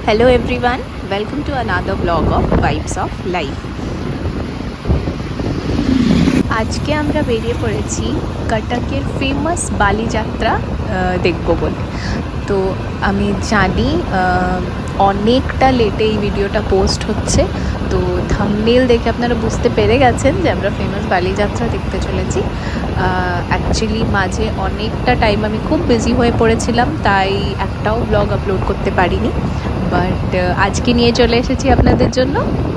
Hello everyone, welcome to another vlog of Vibes of Life. আজকে আমরা বেরিয়ে পড়েছি কটকের ফেমাস বালিযাত্রা দেখব বলে। তো আমি জানি অনেকটা লেটে এই ভিডিওটা পোস্ট হচ্ছে, তো থাম্বনেল দেখে আপনারা বুঝতে পেরে গেছেন যে আমরা ফেমাস বালিযাত্রা দেখতে চলেছি। অ্যাকচুয়ালি মাঝে অনেকটা টাইম আমি খুব বিজি হয়ে পড়েছিলাম, তাই একটাও ব্লগ আপলোড করতে পারিনি, বাট আজকে নিয়ে চলে এসেছি আপনাদের জন্য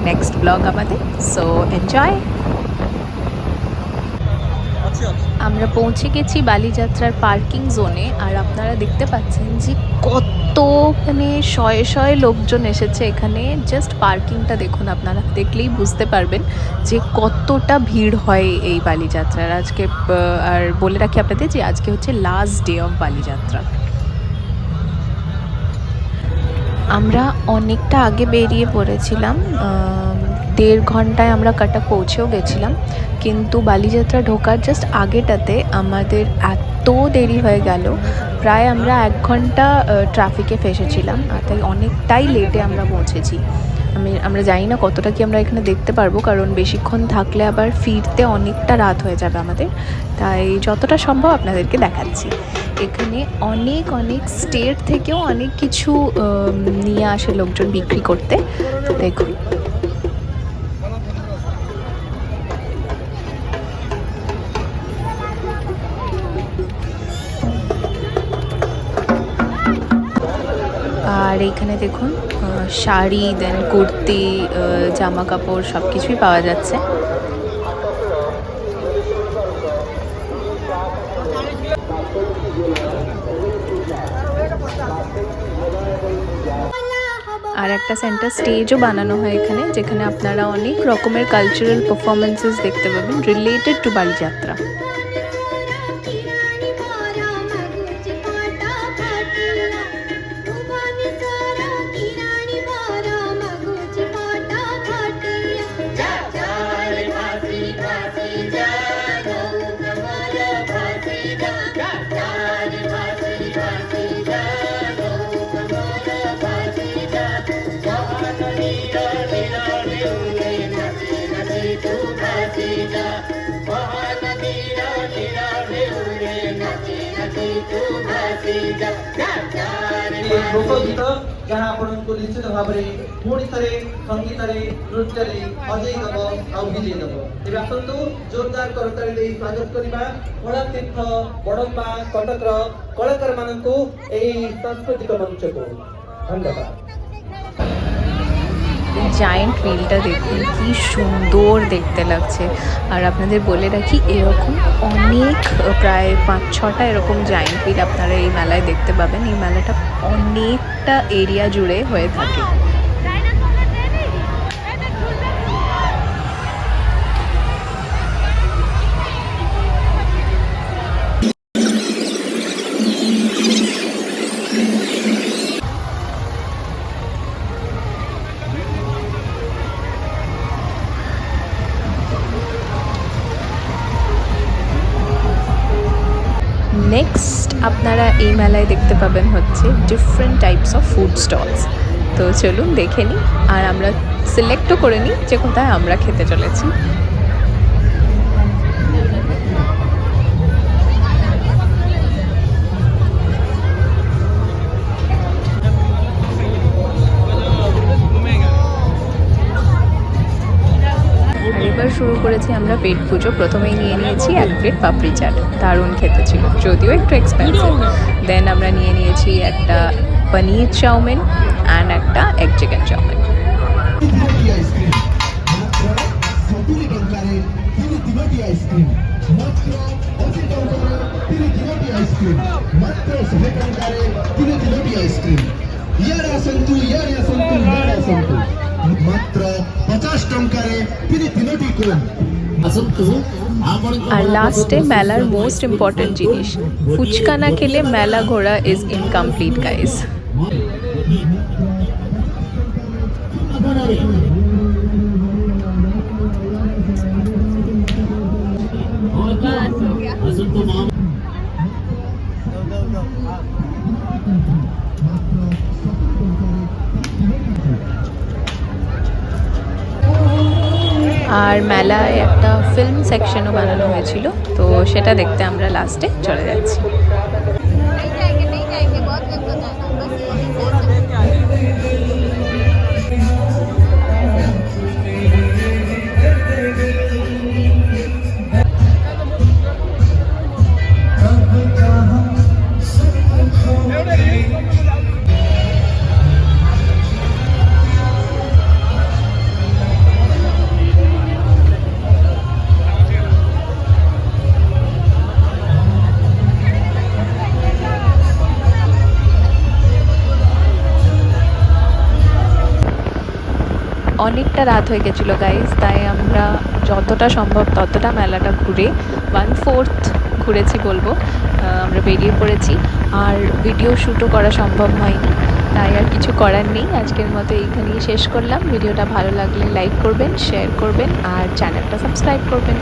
নেক্সট ব্লগ আমাদের। So enjoy. আমরা পৌঁছে গেছি বালিযাত্রার পার্কিং জোনে, আর আপনারা দেখতে পাচ্ছেন যে কত শয়ে শয়ে লোকজন এসেছে এখানে। জাস্ট পার্কিংটা দেখুন, আপনারা দেখলেই বুঝতে পারবেন যে কতটা ভিড় হয় এই বালিযাত্রার আজকে। আর বলে রাখি আপনাদের যে আজকে হচ্ছে লাস্ট ডে অফ বালিযাত্রা। আমরা অনেকটা আগে বেরিয়ে পড়েছিলাম, 1.5 ঘন্টায় আমরা কটক পৌঁছেও গেছিলাম, কিন্তু বালিযাত্রা ঢোকার জাস্ট আগেটাতে আমাদের এত দেরি হয়ে গেল, প্রায় আমরা 1 ঘন্টা ট্রাফিকে ফেসেছিলাম, আর তাই অনেকটাই লেটে আমরা পৌঁছেছি। আমরা জানি না কতটা কি আমরা এখানে দেখতে পারবো, কারণ বেশিক্ষণ থাকলে আবার ফিরতে অনেকটা রাত হয়ে যাবে আমাদের, তাই যতটা সম্ভব আপনাদেরকে দেখাচ্ছি। এখানে অনেক অনেক স্টেট থেকেও অনেক কিছু নিয়ে আসে লোকজন বিক্রি করতে, দেখুন। আর এইখানে দেখুন শাড়ি, দেন কুর্তি, জামা কাপড় সব কিছুই পাওয়া যাচ্ছে। আর একটা সেন্টার স্টেজও বানানো হয় এখানে, যেখানে আপনারা অনেক রকমের কালচারাল পারফরমেন্সেস দেখতে পাবেন রিলেটেড টু বালিযাত্রা। लोकगीत जहाँ आपको निश्चित भाव में पुणी थे संगीत नृत्य अजय देव आउ विजय देव। तेज आसतु जोरदार करताली दे स्वागत करवा कलातीर्थ बड़म्बा कटक कलाकार मानक सांस्कृतिक मंच को धन्यवाद। জায়েন্ট হুইলটা দেখুন কি সুন্দর দেখতে লাগছে। আর আপনাদের বলে রাখি, এরকম অনেক প্রায় 5-6টা এরকম জায়েন্ট হুইল আপনারা এই মেলায় দেখতে পাবেন। এই মেলাটা অনেকটা এরিয়া জুড়ে হয়ে থাকে। নেক্সট আপনারা এই মেলায় দেখতে পাবেন হচ্ছে different types of food stalls. তো চলুন দেখে নিই, আর আমরা সিলেক্টও করে নিই যে কোথায় আমরা খেতে চলেছি। এবার শুরু করেছি আমরা পেট পুজো। প্রথমেই নিয়ে নিয়েছি 1 প্লেট পাপড়ি চাট, দারুণ খেতে ছিল, যদিও একটু এক্সপেন্সিভ। দেন আমরা নিয়ে নিয়েছি একটা পনির চাউমিন অ্যান্ড একটা এগ চিকেন চাউমিন। আর লাস্টে মেলার মোস্ট ইম্পর্টেন্ট জিনিস, ফুচকা না খেলে মেলা ঘোরা ইজ ইনকমপ্লিট গাইস। আর মেলায় একটা ফিল্ম সেকশনও বানানো হয়েছিল, তো সেটা দেখতে আমরা লাস্টে চলে যাচ্ছি। नहीं जाएंगे नहीं जाएंगे बहुत गंदा जाना बस यही से অনেকটা রাত হয়ে গেছিলো গাইজ, তাই আমরা যতটা সম্ভব ততটা মেলাটা ঘুরে 1/4 ঘুরেছি বলবো। আমরা বেরিয়ে পড়েছি, আর ভিডিও শ্যুটও করা সম্ভব হয়নি, তাই আর কিছু করার নেই। আজকের মতো এইখানেই শেষ করলাম। ভিডিওটা ভালো লাগলে লাইক করবেন, শেয়ার করবেন আর চ্যানেলটা সাবস্ক্রাইব করবেন।